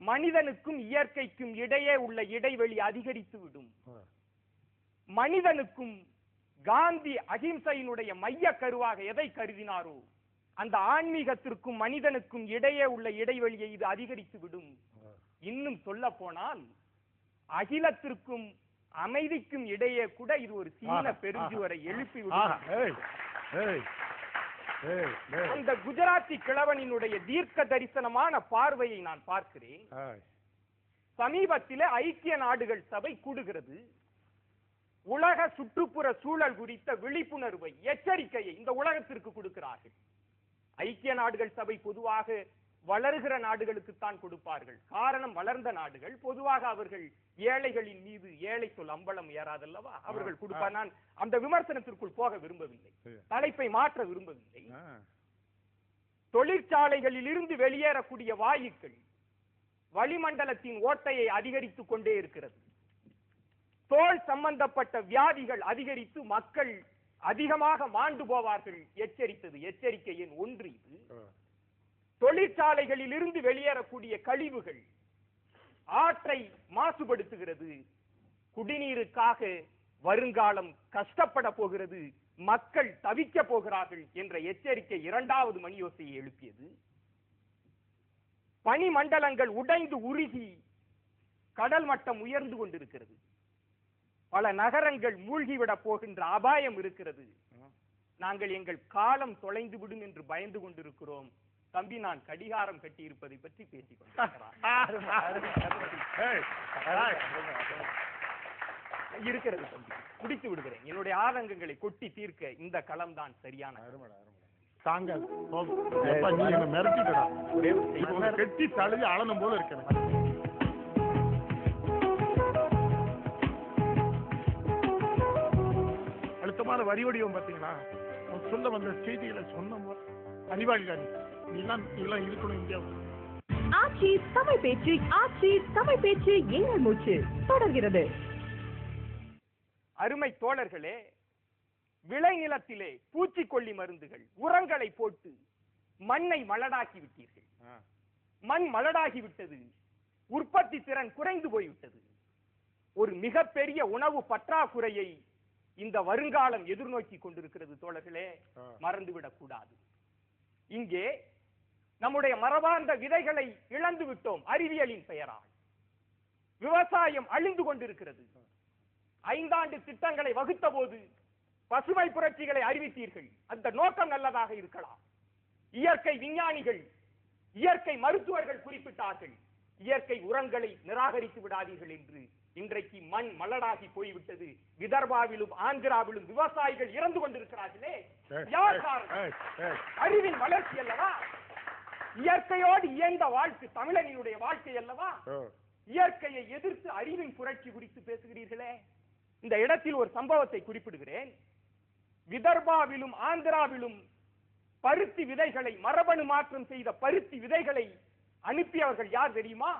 மனிதனுக்கும் இயற்கைக்கும் இடையே உள்ள இடைவெளி அதிகரித்து விடும். மனிதனுக்கும் காந்தி அகிம்சையினுடைய மைய கருவாக எதை கருதினாரோ அந்த ஆன்மீகத்திற்கும் மனிதனுக்கும் இடையே உள்ள இடைவெளியை இது அதிகரித்து விடும். இன்னும் சொல்ல போனால் அகிலத்திற்கும் அமைதிக்கும் இடையே கூட இது ஒரு சீன பெருஞ்சுவரை எழுப்பிவிடும். அந்த குஜராத்தி கிழவனினுடைய தீர்க்க தரிசனமான பார்வையை நான் பார்க்கிறேன். சமீபத்தில் ஐக்கிய நாடுகள் சபை கூடுகிறது. உலக சுற்றுப்புற சூழல் குறித்த விழிப்புணர்வை எச்சரிக்கையை இந்த உலகத்திற்கு கொடுக்கிறார்கள். ஐக்கிய நாடுகள் சபை பொதுவாக வளர்கிற நாடுகளுக்குத்தான் கொடுப்பார்கள். காரணம், வளர்ந்த நாடுகள் பொதுவாக அவர்கள் ஏழைகளின் மீது ஏழை சொல் அம்பலம் ஏறாதல்லவா, அவர்கள் கொடுப்பார். நான் அந்த விமர்சனத்திற்குள் போக விரும்பவில்லை, தலைப்பை மாற்ற விரும்பவில்லை. தொழிற்சாலைகளில் இருந்து வெளியேறக்கூடிய வாயுக்கள் வளிமண்டலத்தின் ஓட்டையை அதிகரித்துக் கொண்டே இருக்கிறது. தோல் சம்பந்தப்பட்ட வியாதிகள் அதிகரித்து மக்கள் அதிகமாக மாண்டு போவார்கள் எச்சரித்தது எச்சரிக்கை எண் 1. இது தொழிற்சாலைகளில் இருந்து வெளியேறக்கூடிய கழிவுகள் ஆற்றை மாசுபடுத்துகிறது. குடிநீருக்காக வருங்காலம் கஷ்டப்பட போகிறது, மக்கள் தவிக்க போகிறார்கள் என்ற எச்சரிக்கை 2வது மணியோசையை எழுப்பியது. பனிமண்டலங்கள் உடைந்து உருகி கடல் மட்டம் உயர்ந்து கொண்டிருக்கிறது. பல நகரங்கள் மூழ்கிவிட போகின்ற அபாயம் இருக்கிறது. நாங்கள் எங்கள் காலம் தொலைந்து விடும் என்று பயந்து கொண்டிருக்கிறோம். தம்பி, நான் கடிகாரம் கட்டி இருப்பதை பற்றி பேசிக் இருக்கிறது தம்பி, முடித்து விடுகிறேன். என்னுடைய ஆதங்கங்களை கொட்டி தீர்க்க இந்த களம் தான் சரியான. அழுத்தமான வரி வடிவம் பார்த்தீங்களா, சொல்ல வந்த செய்திகளை சொன்ன அறிவாளிகள் இருக்கணும் இந்தியாவில். ஆட்சி தமிழ் பேச்சு, ஆட்சி தமிழ் பேச்சு எங்கள் மூச்சு தொடர்கிறது. அருமை தோழர்களே, விளைநிலத்திலே பூச்சிக்கொல்லி மருந்துகள் உரங்களை போட்டு மண்ணை மலடாக்கி விட்டீர்கள். மண் மலடாகி விட்டது, உற்பத்தி திறன் குறைந்து போய்விட்டது. ஒரு மிகப்பெரிய உணவு பற்றாக்குறையை இந்த வருங்காலம் எதிர்நோக்கி கொண்டிருக்கிறது தோழர்களே, மறந்துவிடக் கூடாது. இங்கே நம்முடைய மரபார்ந்த விதைகளை இழந்து விட்டோம் அறிவியலின் பெயரால். விவசாயம் அழிந்து கொண்டிருக்கிறது. 5 ஆண்டு திட்டங்களை வகுத்த போது பசுமை புரட்சிகளை அறிவித்தீர்கள். அந்த நோக்கம் நல்லதாக இருக்கலாம். இயற்கை விஞ்ஞானிகள், இயற்கை மருத்துவர்கள் குறிப்பிட்டார்கள், இயற்கை உரங்களை நிராகரித்து விடாதீர்கள் என்று. இன்றைக்கு மண் மலடாகி போய்விட்டது. விதர்பாவிலும் ஆந்திராவிலும் விவசாயிகள் இறந்து கொண்டிருக்கிறார்களே, யார் காரணம்? அறிவின் வளர்ச்சி அல்லவா? இயற்கையோடு இயந்த வாழ்க்கை தமிழனினுடைய வாழ்க்கை அல்லவா? இயற்கையை எதிர்த்து அறிவின் புரட்சி குறித்து பேசுகிறீர்களே. இந்த இடத்தில் ஒரு சம்பவத்தை குறிப்பிடுகிறேன். விதர்பாவிலும் ஆந்திராவிலும் பருத்தி விதைகளை, மரபணு மாற்றம் செய்த பருத்தி விதைகளை அனுப்பியவர்கள் யார் தெரியுமா?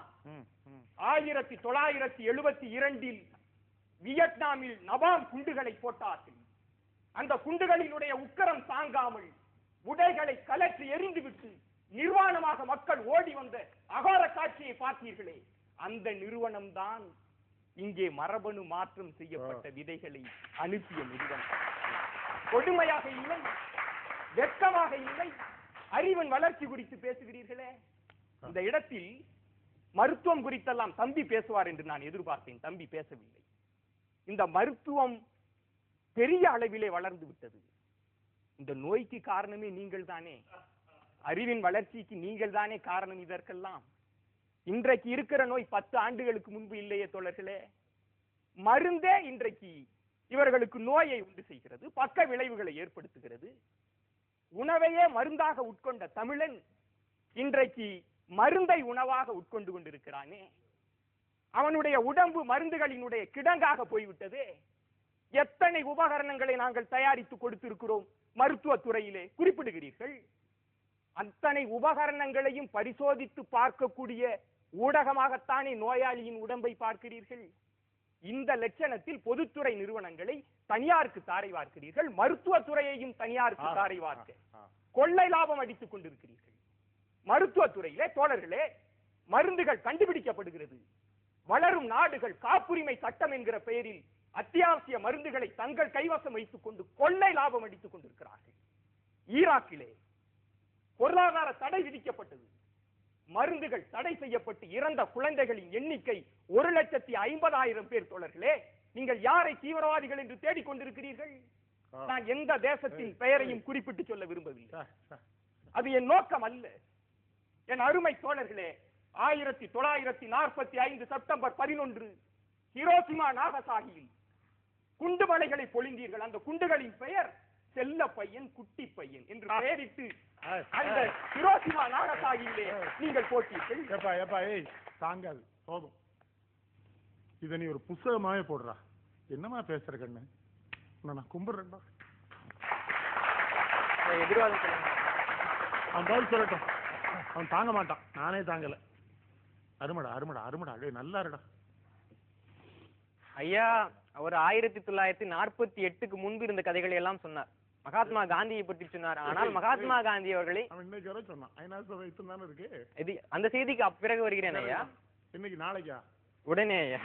1972 வியட்நாமில் நபாம் குண்டுகளை போட்டார்கள். அந்த குண்டுகளினுடைய உக்கரம் தாங்காமல் உடைகளை கலற்றி எறிந்துவிட்டு நிர்வாணமாக மக்கள் ஓடி வந்த அகார காட்சியை பார்த்தீர்களே, அந்த நிறுவனம் தான் இங்கே மரபணு மாற்றம் செய்யப்பட்ட விதைகளை அனுப்பிய நிறுவனம். கொடுமையாக இல்லை, வெட்கமாக இல்லை? அறிவின் வளர்ச்சி குறித்து பேசுகிறீர்களே. இந்த இடத்தில் மருத்துவம் குறித்தெல்லாம் தம்பி பேசுவார் என்று நான் எதிர்பார்த்தேன். தம்பி பேசவில்லை. இந்த மருத்துவம் பெரிய அளவிலே வளர்ந்து விட்டது. இந்த நோய்க்கு காரணமே நீங்கள் தானே. அறிவின் வளர்ச்சிக்கு நீங்கள் தானே காரணம். இதற்கெல்லாம் இன்றைக்கு இருக்கிற நோய் 10 ஆண்டுகளுக்கு முன்பு இல்லையே தோழர்களே. மருந்தே இன்றைக்கு இவர்களுக்கு நோயை உண்டு செய்கிறது, பக்க விளைவுகளை ஏற்படுத்துகிறது. உணவையே மருந்தாக உட்கொண்ட தமிழன் இன்றைக்கு மருந்தை உணவாக உட்கொண்டு கொண்டிருக்கிறானே. அவனுடைய உடம்பு மருந்துகளினுடைய கிடங்காக போய்விட்டதே. எத்தனை உபகரணங்களை நாங்கள் தயாரித்து கொடுத்திருக்கிறோம் மருத்துவ துறையிலே குறிப்பிடுகிறீர்கள். அத்தனை உபகரணங்களையும் பரிசோதித்து பார்க்கக்கூடிய ஊடகமாகத்தானே நோயாளியின் உடம்பை பார்க்கிறீர்கள். இந்த லட்சணத்தில் பொதுத்துறை நிறுவனங்களை தனியாருக்கு தாரை வார்க்கிறீர்கள், மருத்துவ துறையையும் தனியாருக்கு தாரை வார்க்க கொள்ளை லாபம் அடித்துக் கொண்டிருக்கிறீர்கள். மருத்துவ துறையிலே தோழர்களே, மருந்துகள் கண்டுபிடிக்கப்படுகிறது. வளரும் நாடுகள் காப்புரிமை சட்டம் என்கிற பெயரில் அத்தியாவசிய மருந்துகளை தங்கள் கைவசம் வைத்துக் கொண்டு கொள்ளை லாபம் அடித்துக் கொண்டிருக்கிறார்கள். ஈராக்கிலே பொருளாதார தடை விதிக்கப்பட்டது. மருந்துகள் தடை செய்யப்பட்டு இறந்த குழந்தைகளின் எண்ணிக்கை 1,50,000 பேர். தோழர்களே, நீங்கள் யாரை தீவிரவாதிகள் என்று தேடிக் கொண்டிருக்கிறீர்கள்? நான் எந்த தேசத்தின் பெயரையும் குறிப்பிட்டு சொல்ல விரும்பவில்லை. அது என் நோக்கம் அல்ல. என் அருமை தோழர்களே, 1945 செப்டம்பர் 11 ஹிரோஷிமா நாகசாகியில் குண்டுமலைகளை பொழிந்தீர்கள். அந்த குண்டுகளின் பெயர் செல்ல பையன், குட்டி பையன் என்று பெயரிட்டு அந்த ஹிரோஷிமா நாகசாகியிலே நீங்கள் போட்டீர்கள். தாங்காது, போதும். இத நீ ஒரு புஸ்தகமாவே போடுறா. என்னமா பேசுற கண்ணு? நான் கும்பிடுறேன்டா. அவன் பதில் சொல்லட்டும். அவன் தாங்க மாட்டான், நானே தாங்கல. அருமடா அருமடா அருமடா, நல்லா இருடா ஐயா. அவர் 1948க்கு முன்பு இருந்த கதைகளை எல்லாம் சொன்னார். மகாத்மா காந்தியை பற்றி சொன்னார். ஆனால் மகாத்மா காந்தி அவர்களை இன்னைக்கு வரை சொன்னான். ஐநா சபை தானே இருக்கு. இது அந்த செய்திக்கு பிறகு வருகிறேன் ஐயா. இன்னைக்கு நாளைக்கா? உடனே ஐயா.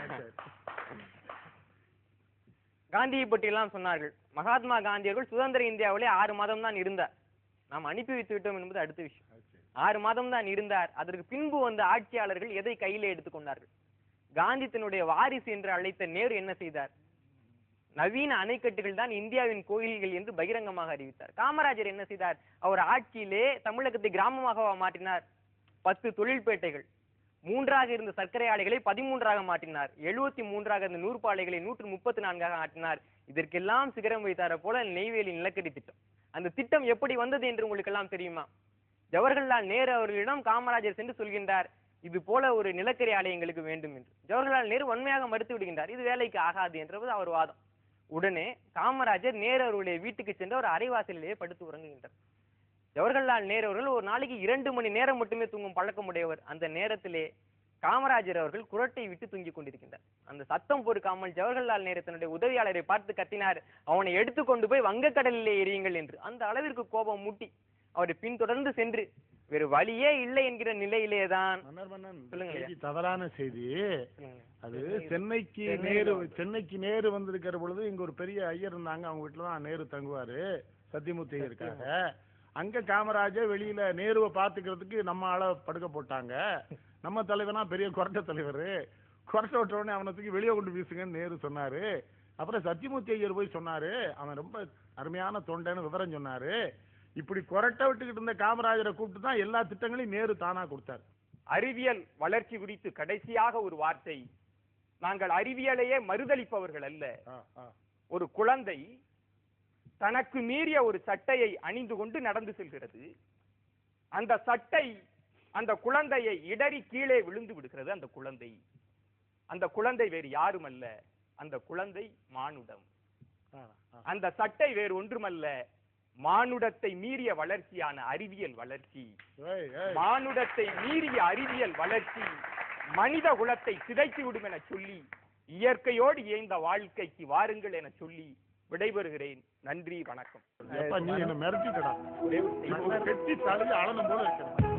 காந்தியை பற்றி எல்லாம் சொன்னார்கள். மகாத்மா காந்தி அவர்கள் சுதந்திர இந்தியாவிலே 6 மாதம் தான் இருந்தார். நாம் அனுப்பி வைத்து விட்டோம் என்பது அடுத்த விஷயம். 6 மாதம் தான் இருந்தார். அதற்கு பின்பு வந்த ஆட்சியாளர்கள் எதை கையிலே எடுத்துக்கொண்டார்கள்? காந்தி தன்னுடைய வாரிசு என்று அழைத்த நேரு என்ன செய்தார்? நவீன அணைக்கட்டுகள் தான் இந்தியாவின் கோயில்கள் என்று பகிரங்கமாக அறிவித்தார். காமராஜர் என்ன செய்தார்? அவர் ஆட்சியிலே தமிழகத்தை கிராமமாக மாற்றினார். 10 தொழில்பேட்டைகள், 3ஆக இருந்த சர்க்கரை ஆலைகளை 13ஆக மாற்றினார். 73ஆக இருந்த நூற்பு ஆலைகளை 134ஆக மாற்றினார். இதற்கெல்லாம் சிகரம் வைத்தார போல நெய்வேலி நிலக்கரி திட்டம். அந்த திட்டம் எப்படி வந்தது என்று உங்களுக்கு எல்லாம் தெரியுமா? ஜவஹர்லால் நேரு அவர்களிடம் காமராஜர் சென்று சொல்கின்றார், இது போல ஒரு நிலக்கரி ஆலை எங்களுக்கு வேண்டும் என்று. ஜவஹர்லால் நேரு வன்மையாக மறுத்து விடுகின்றார். இது வேலைக்கு ஆகாது என்றது அவர் வாதம். உடனே காமராஜர் நேரு அவர்களுடைய வீட்டுக்கு சென்று ஒரு அரைவாசலிலேயே படுத்து உறங்குகின்றார். ஜவஹர்லால் நேரு அவர்கள் ஒரு நாளைக்கு 2 மணி நேரம் மட்டுமே தூங்கும் பழக்கம் உடையவர். அந்த நேரத்திலே காமராஜர் அவர்கள் குரட்டை விட்டு தூங்கிக் கொண்டிருக்கின்றார். அந்த சத்தம் பொறுக்காமல் ஜவஹர்லால் நேரு தன்னுடைய உதவியாளரை பார்த்து கத்தினார், அவனை எடுத்துக்கொண்டு போய் வங்கக்கடலிலே எறியுங்கள் என்று. அந்த அளவிற்கு கோபம் மூட்டி அவரை பின்தொடர்ந்து சென்று வேறு வழியே இல்லை என்கிற நிலையிலேதான். தவறான செய்தி அது. சென்னைக்கு நேரு வந்திருக்கிற பொழுது இங்க ஒரு பெரிய ஐயர் இருந்தாங்க. அவங்க வீட்டுலதான் நேரு தங்குவாரு, சத்தியமூர்த்தி ஐயருக்காக. அங்க காமராஜர் வெளியில நேருவை பாத்துக்கிறதுக்கு நம்ம ஆள படுக்க போட்டாங்க. நம்ம தலைவனா பெரிய கொரட்டை தலைவர். கொரட்டை விட்ட உடனே அவனை தூக்கி வெளியே கொண்டு வீசுங்கன்னு நேரு சொன்னாரு. அப்புறம் சத்தியமூர்த்தி ஐயர் போய் சொன்னாரு, அவன் ரொம்ப அருமையான தொண்டைன்னு விவரம் சொன்னாரு. இப்படி கொரட்டை விட்டுக்கிட்டு இருந்த காமராஜரை கூப்பிட்டு தான் எல்லா திட்டங்களையும் நேரு தானா கொடுத்தார். அறிவியல் வளர்ச்சி குறித்து கடைசியாக ஒரு வார்த்தை. நாங்கள் அறிவியலையே மறுதளிப்பவர்கள் அல்ல. ஒரு குழந்தை தனக்கு மீறிய ஒரு சட்டையை அணிந்து கொண்டு நடந்து செல்கிறது. அந்த சட்டை அந்த குழந்தையை இடறி கீழே விழுந்து விடுகிறது. அந்த குழந்தை வேறு யாரும் அல்ல, அந்த குழந்தை மானுடம். அந்த சட்டை வேறு ஒன்றுமல்ல, மானுடத்தை மீறிய வளர்ச்சியான அறிவியல் வளர்ச்சி. மானுடத்தை மீறிய அறிவியல் வளர்ச்சி மனித குலத்தை சிதைத்து விடும் என சொல்லி, இயற்கையோடு இயைந்த வாழ்க்கைக்கு வாருங்கள் என சொல்லி விடைபெறுகிறேன். நன்றி, வணக்கம். நீ என்ன மிரட்டிட்டடா. கெட்டி தலையை அளணும் போல இருக்கிறேன்.